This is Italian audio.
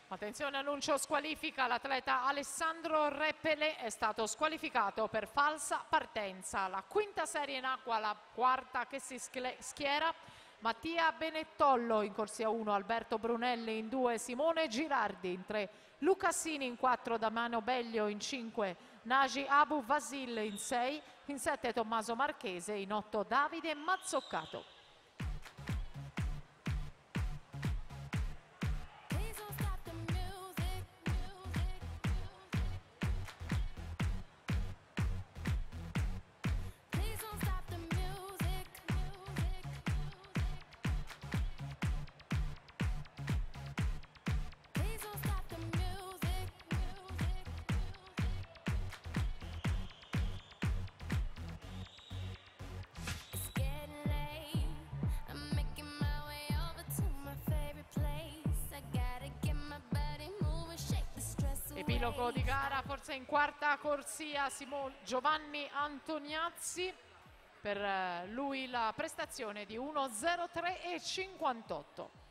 Attenzione, annuncio squalifica. L'atleta Alessandro Reppele è stato squalificato per falsa partenza. La quinta serie in acqua, la quarta che si schiera. Mattia Benettollo in corsia 1, Alberto Brunelli in 2, Simone Girardi in 3, Lucassini in 4, Damiano Beglio in 5, Naji Abu Vasil in 6, in 7 Tommaso Marchese, in 8 Davide Mazzoccato. Epilogo di gara, forse in quarta corsia Giovanni Antoniazzi, per lui la prestazione di 1.03.58.